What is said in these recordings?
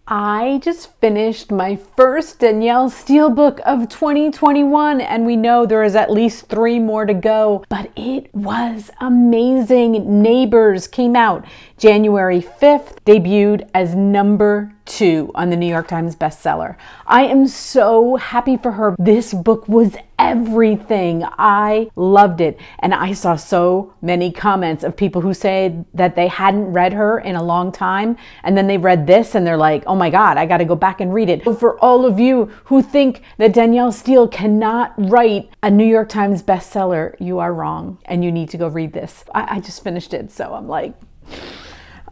I just finished my first Danielle Steel book of 2021, and we know there is at least 3 more to go, but it was amazing. Neighbors came out January 5th, debuted as number 2 on the New York Times bestseller. I am so happy for her. This book was everything. I loved it. And I saw so many comments of people who said that they hadn't read her in a long time. And then they read this and they're like, oh my God, I got to go back and read it. So for all of you who think that Danielle Steel cannot write a New York Times bestseller, you are wrong. And you need to go read this. I just finished it. So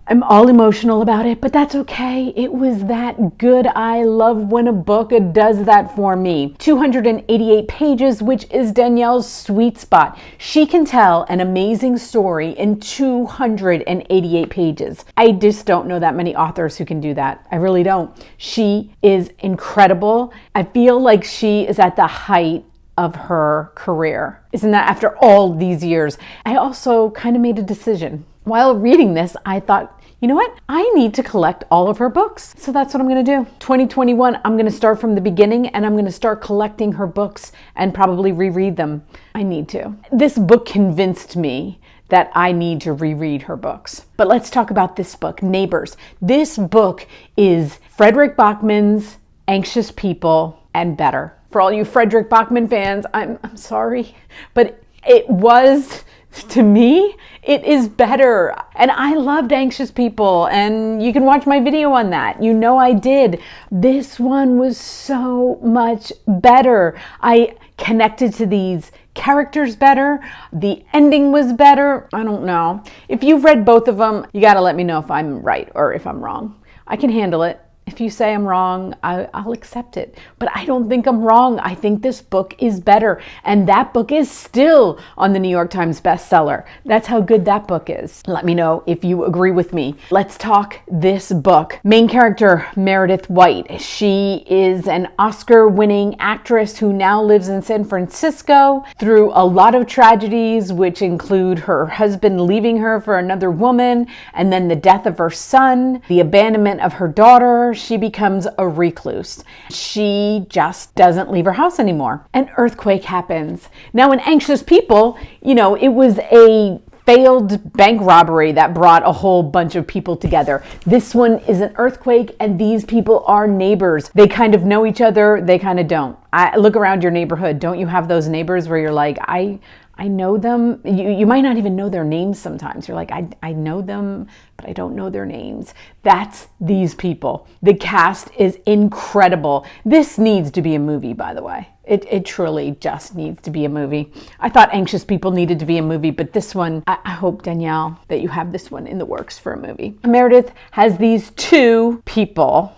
I'm all emotional about it, but that's okay. It was that good. I love when a book does that for me. 288 pages, which is Danielle's sweet spot. She can tell an amazing story in 288 pages. I just don't know that many authors who can do that. I really don't. She is incredible. I feel like she is at the height of her career. Isn't that after all these years? I also kind of made a decision. While reading this, I thought, you know what? I need to collect all of her books. So that's what I'm going to do. 2021, I'm going to start from the beginning and I'm going to start collecting her books and probably reread them. I need to. This book convinced me that I need to reread her books. But let's talk about this book, Neighbors. This book is Fredrik Backman's Anxious People and Better. For all you Fredrik Backman fans, I'm sorry, but it was, to me, it is better. And I loved Anxious People, and you can watch my video on that. You know I did. This one was so much better. I connected to these characters better. The ending was better. I don't know. If you've read both of them, you got to let me know if I'm right or if I'm wrong. I can handle it. If you say I'm wrong, I'll accept it. But I don't think I'm wrong. I think this book is better. And that book is still on the New York Times bestseller. That's how good that book is. Let me know if you agree with me. Let's talk this book. Main character, Meredith White. She is an Oscar-winning actress who now lives in San Francisco through a lot of tragedies, which include her husband leaving her for another woman, and then the death of her son, the abandonment of her daughter. She becomes a recluse. She just doesn't leave her house anymore. An earthquake happens. Now in Anxious People, it was a failed bank robbery that brought a whole bunch of people together. This one is an earthquake, and these people are neighbors. They kind of know each other. They kind of don't. Look around your neighborhood. Don't you have those neighbors where you're like, I know them. You might not even know their names sometimes. You're like, I know them, but I don't know their names. That's these people. The cast is incredible. This needs to be a movie, by the way. It truly just needs to be a movie. I thought Anxious People needed to be a movie, but this one, I hope, Danielle, that you have this one in the works for a movie. Meredith has these 2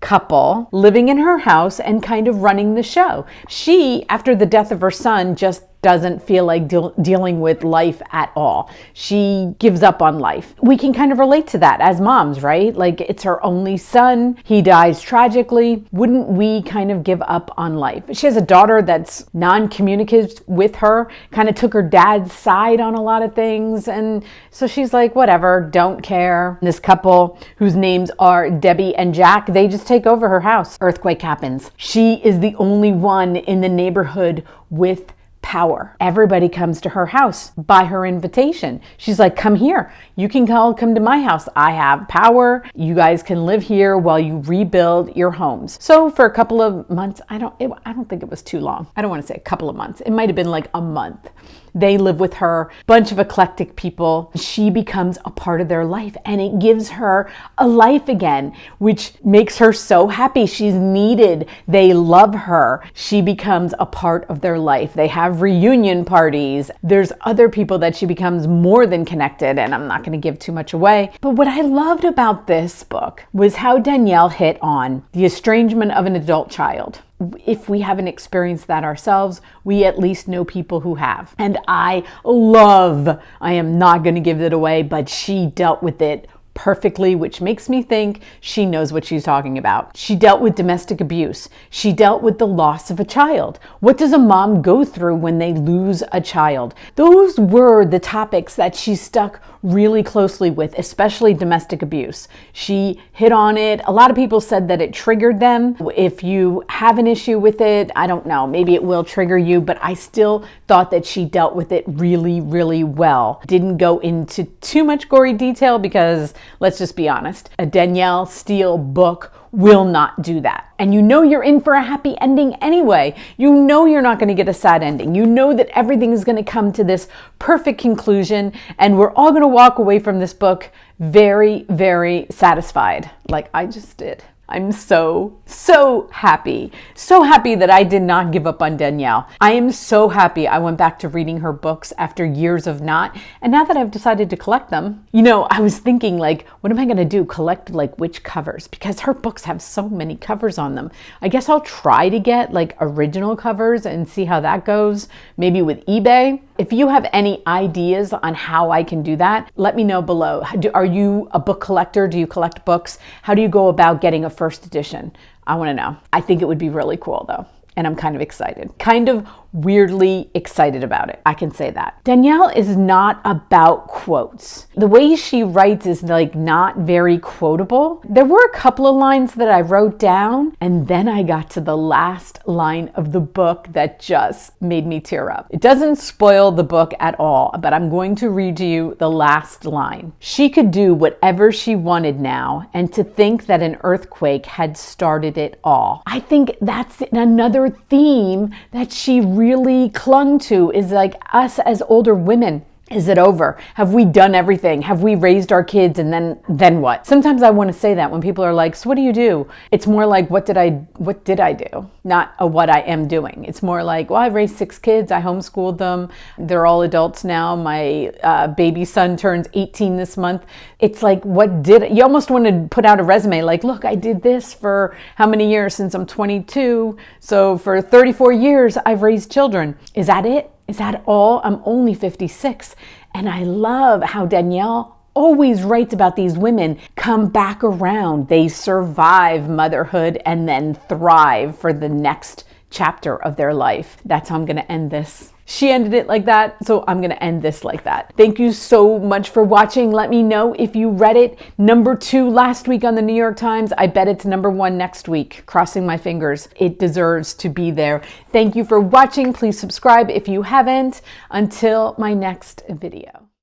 couple, living in her house and kind of running the show. She, after the death of her son, just doesn't feel like dealing with life at all. She gives up on life. We can kind of relate to that as moms, right? Like, it's her only son. He dies tragically. Wouldn't we kind of give up on life? She has a daughter that's non-communicative with her, kind of took her dad's side on a lot of things. And so she's like, whatever, don't care. This couple, whose names are Debbie and Jack, they just take over her house. Earthquake happens. She is the only one in the neighborhood with power. Everybody comes to her house by her invitation. She's like, come here. You can all come to my house. I have power. You guys can live here while you rebuild your homes. So for a couple of months, I don't think it was too long. I don't want to say a couple of months. It might have been like a month. They live with her, bunch of eclectic people. She becomes a part of their life, and it gives her a life again, which makes her so happy. She's needed. They love her. She becomes a part of their life. They have reunion parties. There's other people that she becomes more than connected, and I'm not going to give too much away. But what I loved about this book was how Danielle hit on the estrangement of an adult child. If we haven't experienced that ourselves, we at least know people who have. And I am not going to give it away, but she dealt with it perfectly, which makes me think she knows what she's talking about. She dealt with domestic abuse. She dealt with the loss of a child. What does a mom go through when they lose a child? Those were the topics that she stuck really closely with, especially domestic abuse. She hit on it. A lot of people said that it triggered them. If you have an issue with it, I don't know, maybe it will trigger you, but I still thought that she dealt with it really, really well. Didn't go into too much gory detail because, let's just be honest, a Danielle Steel book will not do that. And you know you're in for a happy ending anyway. You know you're not going to get a sad ending. You know that everything is going to come to this perfect conclusion, and we're all going to walk away from this book very, very satisfied, like I just did. I'm so happy. So happy that I did not give up on Danielle. I am so happy I went back to reading her books after years of not. And now that I've decided to collect them, you know, I was thinking like, what am I going to do? Collect like which covers? Because her books have so many covers on them. I guess I'll try to get like original covers and see how that goes. Maybe with eBay. If you have any ideas on how I can do that, let me know below. Are you a book collector? Do you collect books? How do you go about getting a first edition? I want to know. I think it would be really cool though. And I'm kind of excited. Kind of weirdly excited about it. I can say that. Danielle is not about quotes. The way she writes is like not very quotable. There were a couple of lines that I wrote down, and then I got to the last line of the book that just made me tear up. It doesn't spoil the book at all, but I'm going to read to you the last line. She could do whatever she wanted now, and to think that an earthquake had started it all. I think that's another theme that she really clung to, is like us as older women. Is it over? Have we done everything? Have we raised our kids and then what? Sometimes I want to say that when people are like, so what do you do? It's more like, what did I do? Not a what I am doing. It's more like, well, I raised 6 kids. I homeschooled them. They're all adults now. My baby son turns 18 this month. It's like, you almost want to put out a resume like, look, I did this for how many years since I'm 22. So for 34 years, I've raised children. Is that it? Is that all? I'm only 56. And I love how Danielle always writes about these women come back around. They survive motherhood and then thrive for the next chapter of their life. That's how I'm going to end this. She ended it like that, so I'm going to end this like that. Thank you so much for watching. Let me know if you read it. Number 2 last week on the New York Times. I bet it's number 1 next week. Crossing my fingers. It deserves to be there. Thank you for watching. Please subscribe if you haven't. Until my next video.